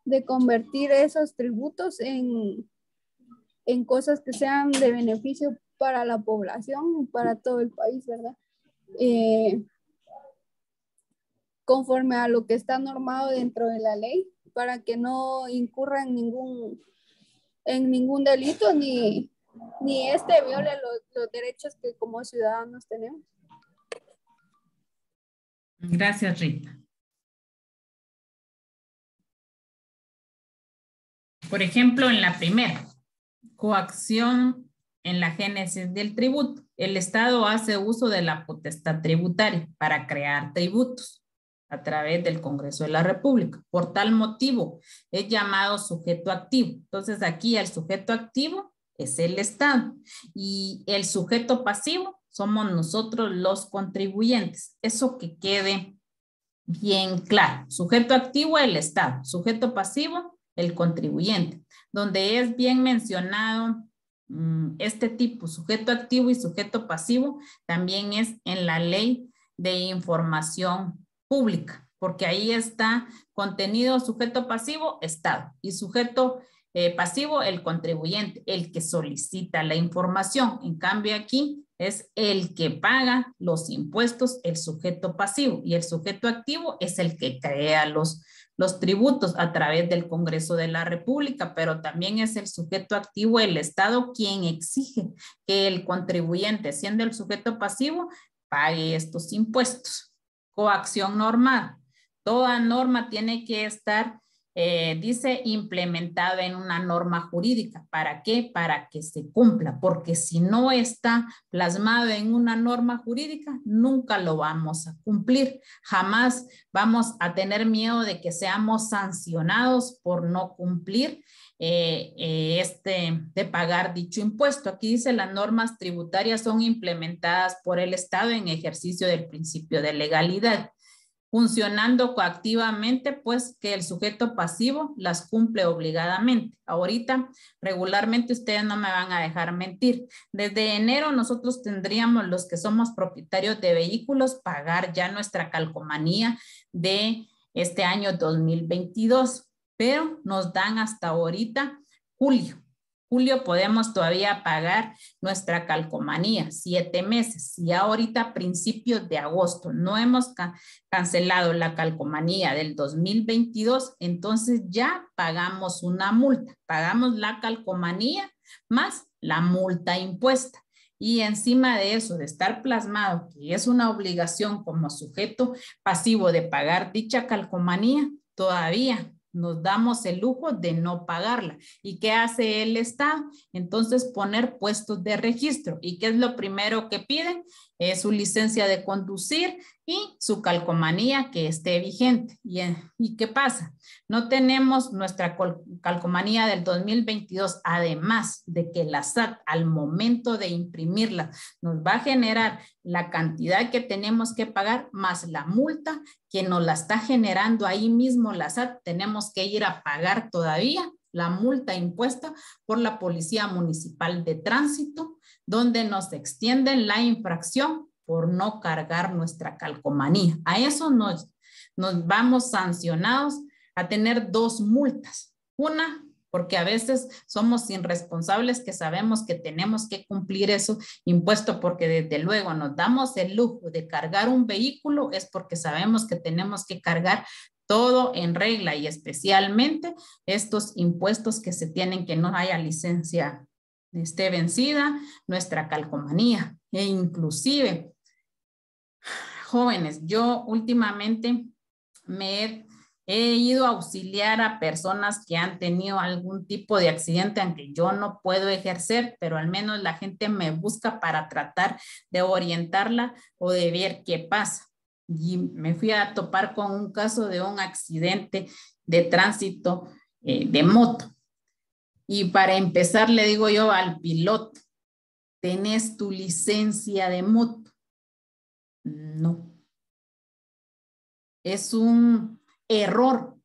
S2: de convertir esos tributos en cosas que sean de beneficio para la población y para todo el país, ¿verdad? Conforme a lo que está normado dentro de la ley, para que no incurra en ningún delito ni viole los derechos que como ciudadanos tenemos.
S1: Gracias, Rita. Por ejemplo, en la primera, coacción en la génesis del tributo. El Estado hace uso de la potestad tributaria para crear tributos a través del Congreso de la República. Por tal motivo, es llamado sujeto activo. Entonces, aquí el sujeto activo es el Estado y el sujeto pasivo somos nosotros los contribuyentes. Eso que quede bien claro. Sujeto activo, el Estado. Sujeto pasivo, el contribuyente. Donde es bien mencionado este tipo, sujeto activo y sujeto pasivo, también es en la ley de información pública, porque ahí está contenido sujeto pasivo, Estado, y sujeto pasivo, el contribuyente, el que solicita la información. En cambio aquí es el que paga los impuestos, el sujeto pasivo, y el sujeto activo es el que crea los tributos a través del Congreso de la República, pero también es el sujeto activo, el Estado, quien exige que el contribuyente, siendo el sujeto pasivo, pague estos impuestos. Coacción normal. Toda norma tiene que estar, dice, implementada en una norma jurídica. ¿Para qué? Para que se cumpla, porque si no está plasmado en una norma jurídica, nunca lo vamos a cumplir. Jamás vamos a tener miedo de que seamos sancionados por no cumplir de pagar dicho impuesto. Aquí dice, las normas tributarias son implementadas por el Estado en ejercicio del principio de legalidad, funcionando coactivamente, pues que el sujeto pasivo las cumple obligadamente. Ahorita, regularmente, ustedes no me van a dejar mentir. Desde enero nosotros tendríamos, los que somos propietarios de vehículos, pagar ya nuestra calcomanía de este año 2022, pero nos dan hasta ahorita julio. Julio podemos todavía pagar nuestra calcomanía, 7 meses. Y ahorita a principios de agosto no hemos cancelado la calcomanía del 2022, entonces ya pagamos una multa. Pagamos la calcomanía más la multa impuesta. Y encima de eso, de estar plasmado que es una obligación como sujeto pasivo de pagar dicha calcomanía, todavía nos damos el lujo de no pagarla. ¿Y qué hace el Estado? Entonces poner puestos de registro. ¿Y qué es lo primero que piden? Su licencia de conducir y su calcomanía que esté vigente. ¿Y qué pasa? No tenemos nuestra calcomanía del 2022, además de que la SAT al momento de imprimirla nos va a generar la cantidad que tenemos que pagar más la multa que nos la está generando ahí mismo la SAT. Tenemos que ir a pagar todavía la multa impuesta por la Policía Municipal de Tránsito, donde nos extienden la infracción por no cargar nuestra calcomanía. A eso nos vamos sancionados a tener 2 multas. Una, porque a veces somos irresponsables que sabemos que tenemos que cumplir eso impuesto, porque desde luego nos damos el lujo de cargar un vehículo, es porque sabemos que tenemos que cargar todo en regla, y especialmente estos impuestos que se tienen, que no haya licencia esté vencida, nuestra calcomanía. E inclusive, jóvenes, yo últimamente me he ido a auxiliar a personas que han tenido algún tipo de accidente, aunque yo no puedo ejercer, pero al menos la gente me busca para tratar de orientarla o de ver qué pasa. Y me fui a topar con un caso de un accidente de tránsito de moto. Y para empezar le digo yo al piloto, ¿tenés tu licencia de moto? No. Es un error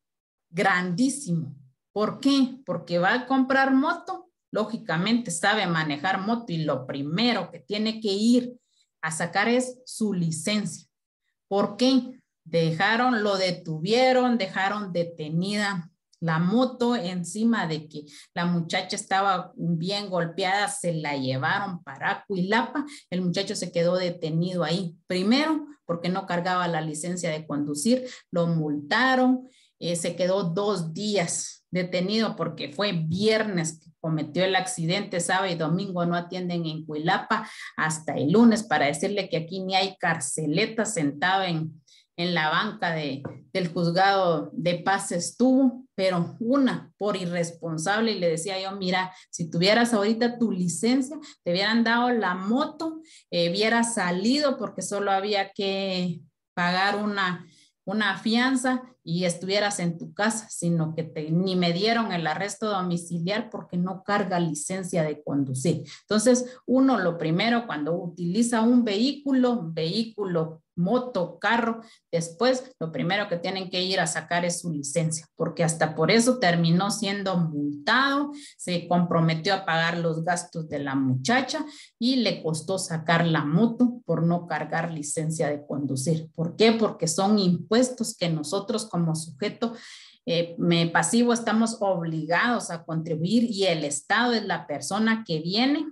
S1: grandísimo. ¿Por qué? Porque va a comprar moto, lógicamente sabe manejar moto y lo primero que tiene que ir a sacar es su licencia. ¿Por qué? Lo detuvieron, dejaron detenida la moto, encima de que la muchacha estaba bien golpeada, se la llevaron para Cuilapa. El muchacho se quedó detenido ahí. Primero, porque no cargaba la licencia de conducir, lo multaron, se quedó 2 días detenido porque fue viernes que cometió el accidente, sábado y domingo no atienden en Cuilapa, hasta el lunes, para decirle que aquí ni hay carceleta, sentado en la banca del juzgado de paz estuvo, pero por irresponsable, y le decía yo, mira, si tuvieras ahorita tu licencia, te hubieran dado la moto, hubieras salido, porque solo había que pagar una fianza y estuvieras en tu casa, sino que ni me dieron el arresto domiciliar porque no carga licencia de conducir. Entonces, uno lo primero cuando utiliza un vehículo, moto, carro, después lo primero que tienen que ir a sacar es su licencia, porque hasta por eso terminó siendo multado, se comprometió a pagar los gastos de la muchacha y le costó sacar la moto por no cargar licencia de conducir. ¿Por qué? Porque son impuestos que nosotros como sujeto pasivo estamos obligados a contribuir y el Estado es la persona que viene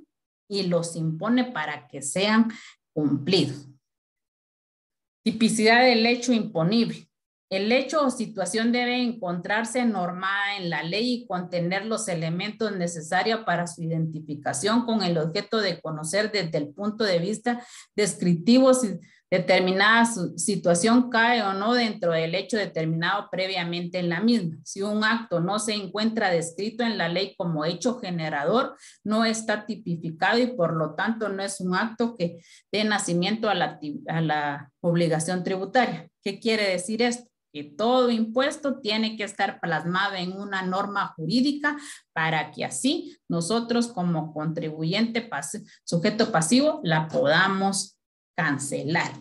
S1: y los impone para que sean cumplidos. Tipicidad del hecho imponible. El hecho o situación debe encontrarse normada en la ley y contener los elementos necesarios para su identificación con el objeto de conocer desde el punto de vista descriptivo si determinada situación cae o no dentro del hecho determinado previamente en la misma. Si un acto no se encuentra descrito en la ley como hecho generador, no está tipificado y por lo tanto no es un acto que dé nacimiento a la obligación tributaria. ¿Qué quiere decir esto? Que todo impuesto tiene que estar plasmado en una norma jurídica para que así nosotros como contribuyente sujeto pasivo la podamos cancelar.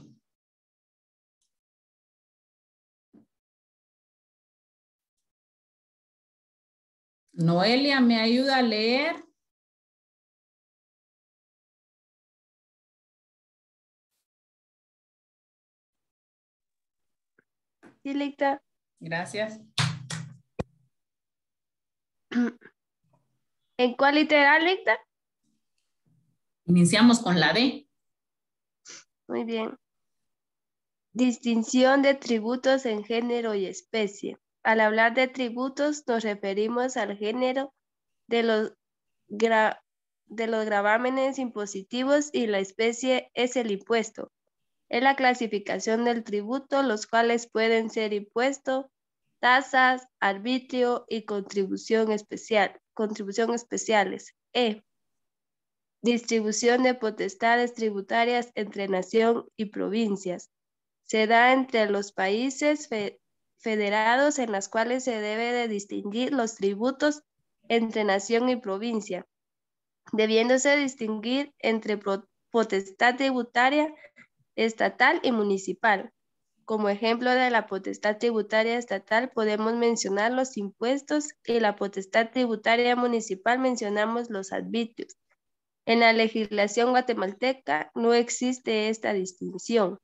S1: Noelia, ¿me ayuda a leer?
S8: Sí, Licta.
S1: Gracias.
S8: ¿En cuál literal, Licta?
S1: Iniciamos con la D.
S8: Muy bien. Distinción de tributos en género y especie. Al hablar de tributos nos referimos al género de los gravámenes impositivos y la especie es el impuesto. Es la clasificación del tributo, los cuales pueden ser impuesto, tasas, arbitrio y contribución especiales. Distribución de potestades tributarias entre nación y provincias. Se da entre los países federados en las cuales se debe de distinguir los tributos entre nación y provincia, debiéndose distinguir entre potestad tributaria estatal y municipal. Como ejemplo de la potestad tributaria estatal podemos mencionar los impuestos y la potestad tributaria municipal mencionamos los arbitrios. En la legislación guatemalteca no existe esta distinción.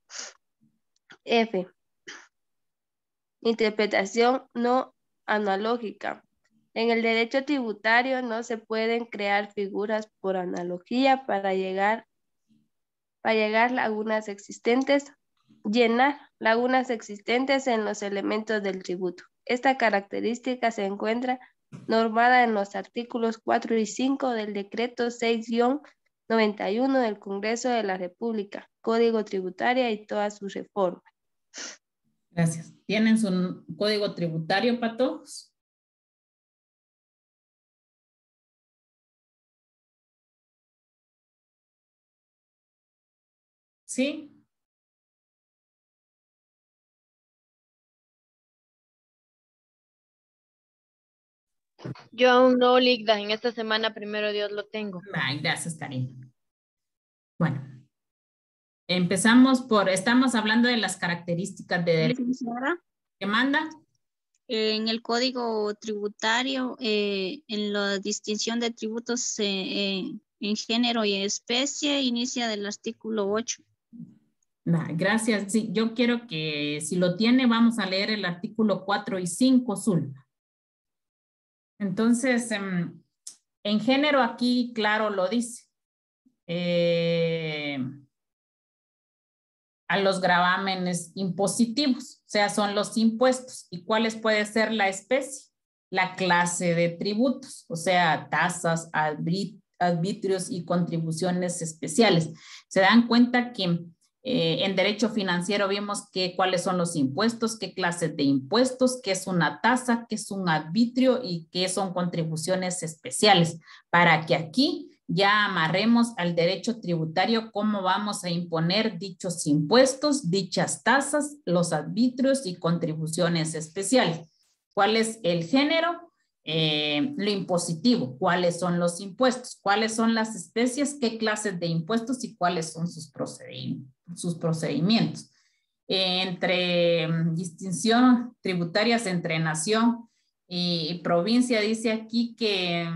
S8: F. Interpretación no analógica. En el derecho tributario no se pueden crear figuras por analogía para llenar lagunas existentes en los elementos del tributo. Esta característica se encuentra normada en los artículos 4 y 5 del decreto 6-91 del Congreso de la República, Código Tributario y todas sus reformas.
S1: Gracias. ¿Tienen su código tributario para todos? ¿Sí?
S9: Yo aún no, Ligda. En esta semana, primero Dios, lo tengo.
S1: Ay, gracias, Karina. Bueno, estamos hablando de las características de derecho. ¿Qué manda?
S2: En el código tributario, en la distinción de tributos en género y especie, inicia del artículo 8.
S1: Gracias. Sí, yo quiero que si lo tiene, vamos a leer el artículo 4 y 5, Zulma. Entonces, en género aquí, claro, lo dice. A los gravámenes impositivos, o sea, son los impuestos. ¿Y cuáles puede ser la especie? La clase de tributos, o sea, tasas, arbitrios y contribuciones especiales. Se dan cuenta que en derecho financiero vimos cuáles son los impuestos, qué clases de impuestos, qué es una tasa, qué es un arbitrio y qué son contribuciones especiales, para que aquí ya amarremos al derecho tributario cómo vamos a imponer dichos impuestos, dichas tasas, los arbitrios y contribuciones especiales. ¿Cuál es el género? Lo impositivo, cuáles son los impuestos, cuáles son las especies, qué clases de impuestos y cuáles son sus procedimientos. Entre distinción tributarias entre nación y provincia, dice aquí que,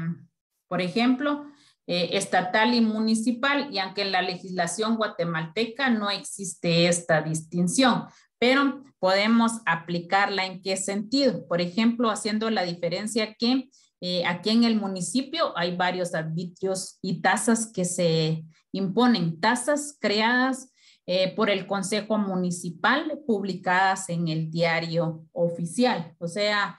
S1: por ejemplo, estatal y municipal, y aunque en la legislación guatemalteca no existe esta distinción, pero podemos aplicarla en qué sentido. Por ejemplo, haciendo la diferencia que aquí en el municipio hay varios arbitrios y tasas que se imponen, tasas creadas por el Consejo Municipal, publicadas en el diario oficial. O sea,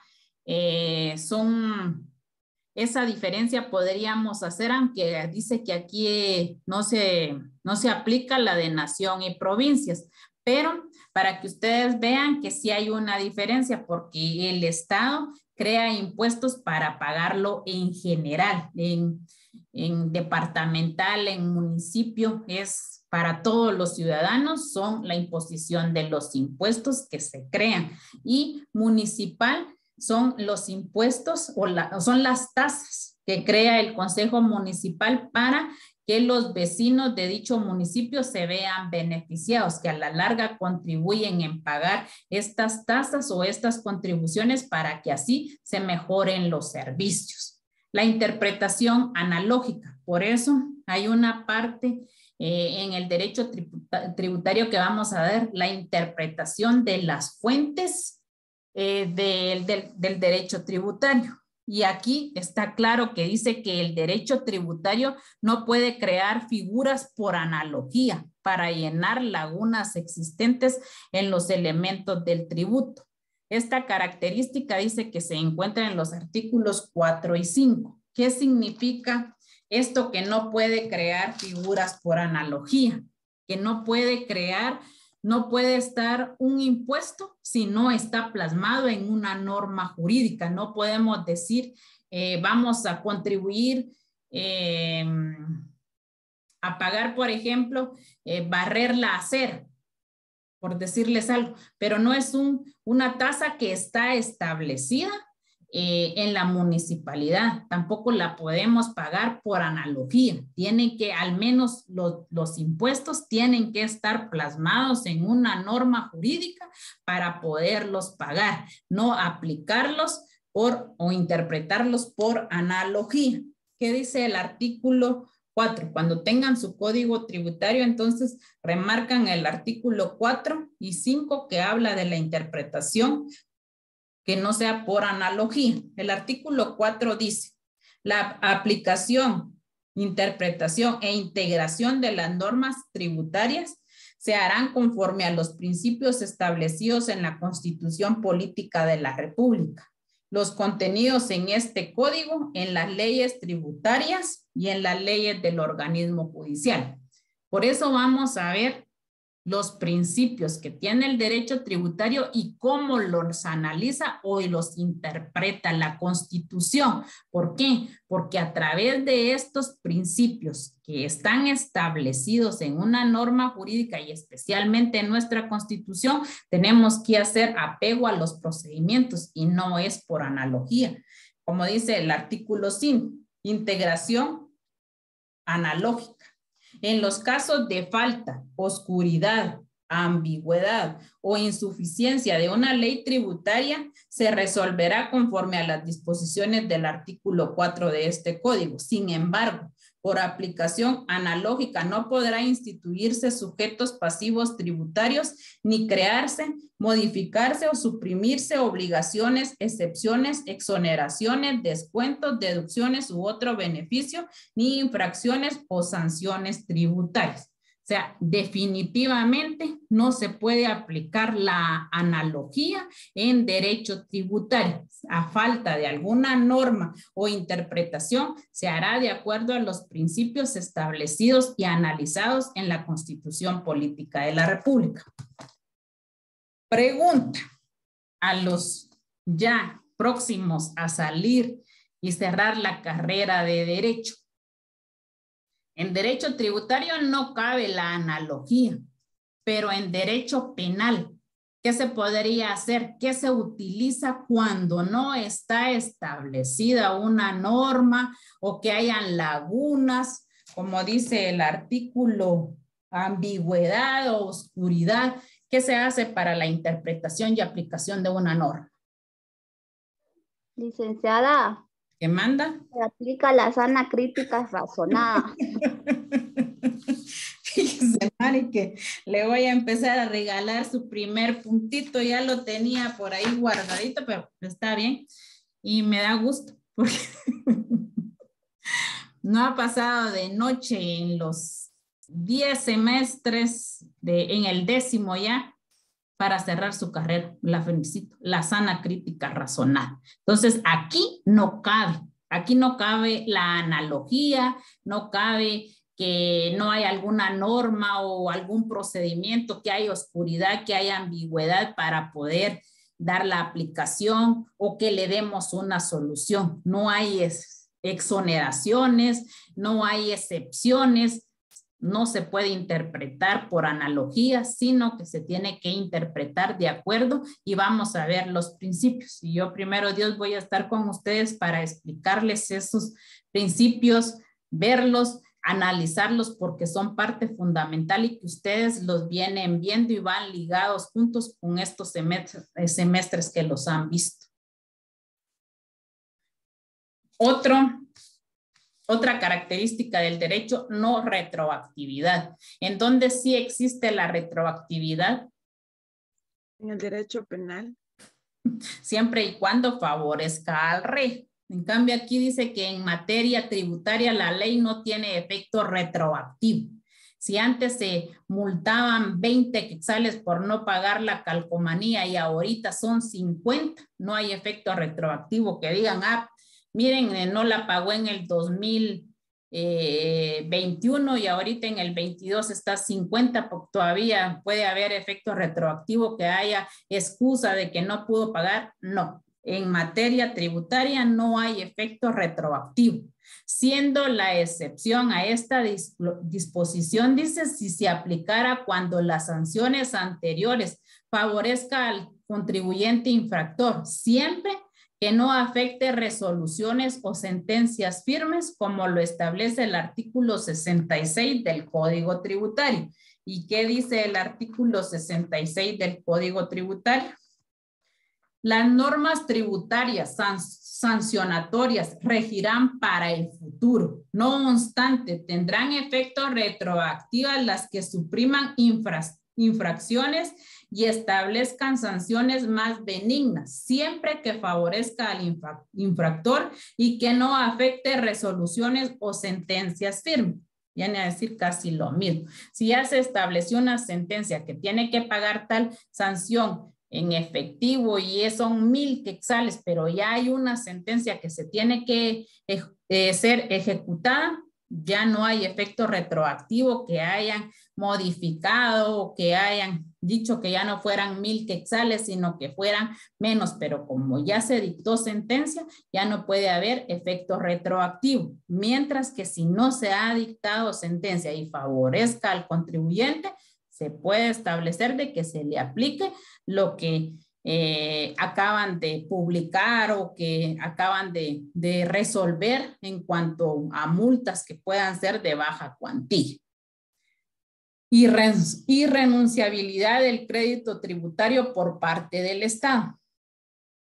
S1: esa diferencia podríamos hacer, aunque dice que aquí no se aplica la de nación y provincias, pero para que ustedes vean que sí hay una diferencia, porque el Estado crea impuestos para pagarlo en general, en departamental, en municipio, es para todos los ciudadanos, son la imposición de los impuestos que se crean, y municipal son los impuestos o son las tasas que crea el Consejo Municipal para que los vecinos de dicho municipio se vean beneficiados, que a la larga contribuyen en pagar estas tasas o estas contribuciones para que así se mejoren los servicios. La interpretación analógica, por eso hay una parte en el derecho tributario que vamos a ver, la interpretación de las fuentes del derecho tributario. Y aquí está claro que dice que el derecho tributario no puede crear figuras por analogía para llenar lagunas existentes en los elementos del tributo. Esta característica dice que se encuentra en los artículos 4 y 5. ¿Qué significa esto? Que no puede crear figuras por analogía, que no puede estar un impuesto si no está plasmado en una norma jurídica. No podemos decir, vamos a contribuir a pagar, por ejemplo, barrer la acera, por decirles algo, pero no es una tasa que está establecida en la municipalidad. Tampoco la podemos pagar por analogía. Tienen que, al menos los impuestos tienen que estar plasmados en una norma jurídica para poderlos pagar, no aplicarlos o interpretarlos por analogía. ¿Qué dice el artículo 4? Cuando tengan su código tributario, entonces remarcan el artículo 4 y 5 que habla de la interpretación que no sea por analogía. El artículo 4 dice, la aplicación, interpretación e integración de las normas tributarias se harán conforme a los principios establecidos en la Constitución Política de la República, los contenidos en este código, en las leyes tributarias y en las leyes del organismo judicial. Por eso vamos a ver los principios que tiene el derecho tributario y cómo los analiza o los interpreta la Constitución. ¿Por qué? Porque a través de estos principios que están establecidos en una norma jurídica y especialmente en nuestra Constitución, tenemos que hacer apego a los procedimientos y no es por analogía. Como dice el artículo 5, integración analógica. En los casos de falta, oscuridad, ambigüedad o insuficiencia de una ley tributaria, se resolverá conforme a las disposiciones del artículo 4 de este código. Sin embargo, por aplicación analógica no podrá instituirse sujetos pasivos tributarios ni crearse, modificarse o suprimirse obligaciones, excepciones, exoneraciones, descuentos, deducciones u otro beneficio, ni infracciones o sanciones tributarias. O sea, definitivamente no se puede aplicar la analogía en derecho tributario. A falta de alguna norma o interpretación, se hará de acuerdo a los principios establecidos y analizados en la Constitución Política de la República. Pregunta a los ya próximos a salir y cerrar la carrera de Derecho. En derecho tributario no cabe la analogía, pero en derecho penal, ¿qué se podría hacer? ¿Qué se utiliza cuando no está establecida una norma o que hayan lagunas, como dice el artículo, ambigüedad o oscuridad? ¿Qué se hace para la interpretación y aplicación de una norma?
S2: Licenciada.
S1: ¿Qué manda?
S2: Se aplica la sana crítica razonada.
S1: Fíjese, Mari, que le voy a empezar a regalar su primer puntito. Ya lo tenía por ahí guardadito, pero está bien. Y me da gusto, porque no ha pasado de noche en los 10 semestres, en el 10º ya, para cerrar su carrera. La felicito. La sana crítica razonada. Entonces, aquí no cabe la analogía, no cabe que no hay alguna norma o algún procedimiento, que hay oscuridad, que hay ambigüedad para poder dar la aplicación o que le demos una solución. No hay exoneraciones, no hay excepciones. No se puede interpretar por analogía, sino que se tiene que interpretar de acuerdo, y vamos a ver los principios. Y yo, primero Dios, voy a estar con ustedes para explicarles esos principios, verlos, analizarlos, porque son parte fundamental y que ustedes los vienen viendo y van ligados juntos con estos semestres que los han visto. Otra característica del derecho, no retroactividad. ¿En dónde sí existe la retroactividad?
S3: En el derecho penal.
S1: Siempre y cuando favorezca al rey. En cambio, aquí dice que en materia tributaria la ley no tiene efecto retroactivo. Si antes se multaban 20 quetzales por no pagar la calcomanía y ahorita son 50, no hay efecto retroactivo que digan, miren, no la pagó en el 2021 y ahorita en el 22 está 50, porque todavía puede haber efecto retroactivo, que haya excusa de que no pudo pagar. No, en materia tributaria no hay efecto retroactivo, siendo la excepción a esta disposición, dice, si se aplicara cuando las sanciones anteriores favorezca al contribuyente infractor, siempre que no afecte resoluciones o sentencias firmes, como lo establece el artículo 66 del Código Tributario. ¿Y qué dice el artículo 66 del Código Tributario? Las normas tributarias sancionatorias regirán para el futuro. No obstante, tendrán efectos retroactivos las que supriman infracciones y establezcan sanciones más benignas, siempre que favorezca al infractor y que no afecte resoluciones o sentencias firmes. Viene a decir casi lo mismo. Si ya se estableció una sentencia que tiene que pagar tal sanción en efectivo y son 1000 quetzales, pero ya hay una sentencia que se tiene que ser ejecutada, ya no hay efecto retroactivo que hayan modificado o que hayan dicho que ya no fueran 1000 quetzales, sino que fueran menos, pero como ya se dictó sentencia, ya no puede haber efecto retroactivo. Mientras que si no se ha dictado sentencia y favorezca al contribuyente, se puede establecer de que se le aplique lo que acaban de publicar o que acaban de resolver en cuanto a multas que puedan ser de baja cuantía. Irrenunciabilidad del crédito tributario por parte del Estado.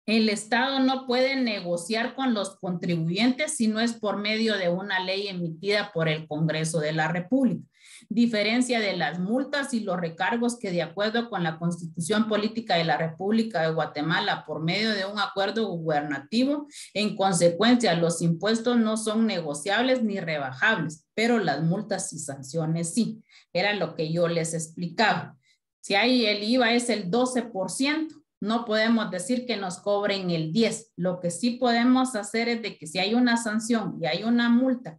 S1: El Estado no puede negociar con los contribuyentes si no es por medio de una ley emitida por el Congreso de la República. Diferencia de las multas y los recargos que, de acuerdo con la Constitución Política de la República de Guatemala, por medio de un acuerdo gubernativo, en consecuencia, los impuestos no son negociables ni rebajables, pero las multas y sanciones sí. Era lo que yo les explicaba. Si hay el IVA es el 12%, no podemos decir que nos cobren el 10%. Lo que sí podemos hacer es de que si hay una sanción y hay una multa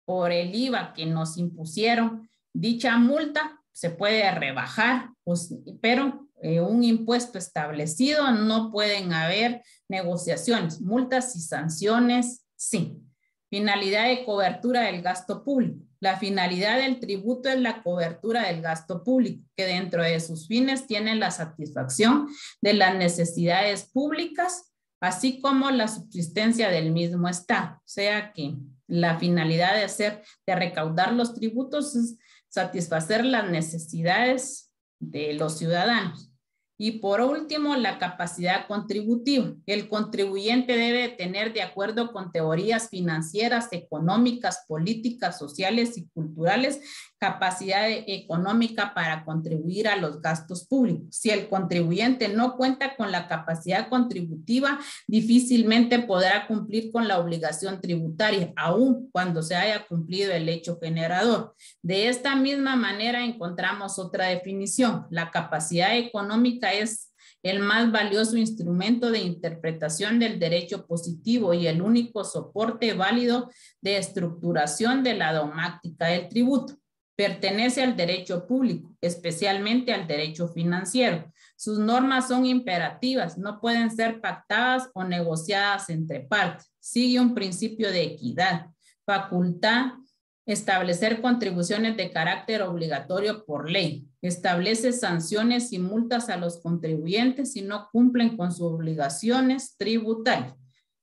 S1: por el IVA que nos impusieron, dicha multa se puede rebajar, pero un impuesto establecido no pueden haber negociaciones. Multas y sanciones, sí. Finalidad de cobertura del gasto público. La finalidad del tributo es la cobertura del gasto público, que dentro de sus fines tiene la satisfacción de las necesidades públicas, así como la subsistencia del mismo Estado. O sea que la finalidad de recaudar los tributos es satisfacer las necesidades de los ciudadanos. Y por último, la capacidad contributiva. El contribuyente debe tener, de acuerdo con teorías financieras, económicas, políticas, sociales y culturales, capacidad económica para contribuir a los gastos públicos. Si el contribuyente no cuenta con la capacidad contributiva, difícilmente podrá cumplir con la obligación tributaria, aun cuando se haya cumplido el hecho generador. De esta misma manera encontramos otra definición. La capacidad económica es el más valioso instrumento de interpretación del derecho positivo y el único soporte válido de estructuración de la dogmática del tributo. Pertenece al derecho público, especialmente al derecho financiero. Sus normas son imperativas, no pueden ser pactadas o negociadas entre partes. Sigue un principio de equidad, facultad, establecer contribuciones de carácter obligatorio por ley. Establece sanciones y multas a los contribuyentes si no cumplen con sus obligaciones tributarias.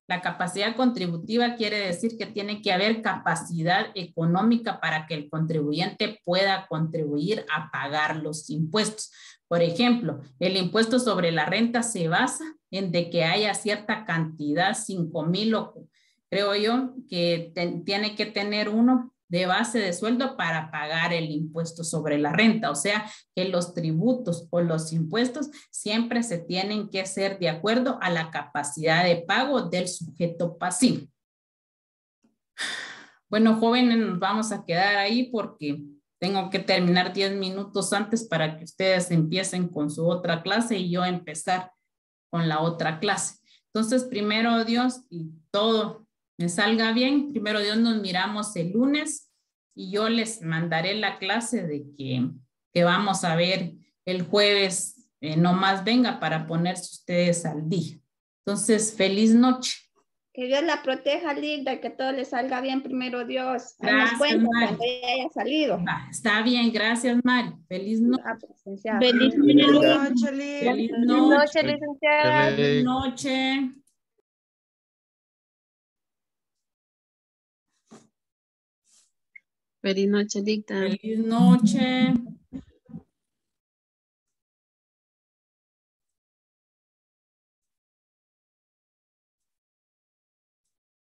S1: La capacidad contributiva quiere decir que tiene que haber capacidad económica para que el contribuyente pueda contribuir a pagar los impuestos. Por ejemplo, el impuesto sobre la renta se basa en de que haya cierta cantidad, 5,000 o creo yo, que tiene que tener uno de base de sueldo para pagar el impuesto sobre la renta. O sea, que los tributos o los impuestos siempre se tienen que hacer de acuerdo a la capacidad de pago del sujeto pasivo. Bueno, jóvenes, nos vamos a quedar ahí porque tengo que terminar 10 minutos antes para que ustedes empiecen con su otra clase y yo empezar con la otra clase. Entonces, primero Dios, y todo me salga bien, primero Dios, nos miramos el lunes y yo les mandaré la clase de que vamos a ver el jueves, no más venga para ponerse ustedes al día. Entonces, feliz noche.
S2: Que Dios la proteja, Linda, que todo le salga bien, primero Dios. Ahí
S1: Gracias,
S2: nos cuenta
S1: Mari.
S2: cuando ella haya salido.
S1: Está bien, gracias, Mari. Feliz noche.
S9: Feliz
S3: noche, Liz.
S1: Feliz
S8: Buenas
S1: noche.
S8: noches, licenciada.
S1: Feliz noche.
S10: Feliz noche, Dicta.
S1: Feliz noche.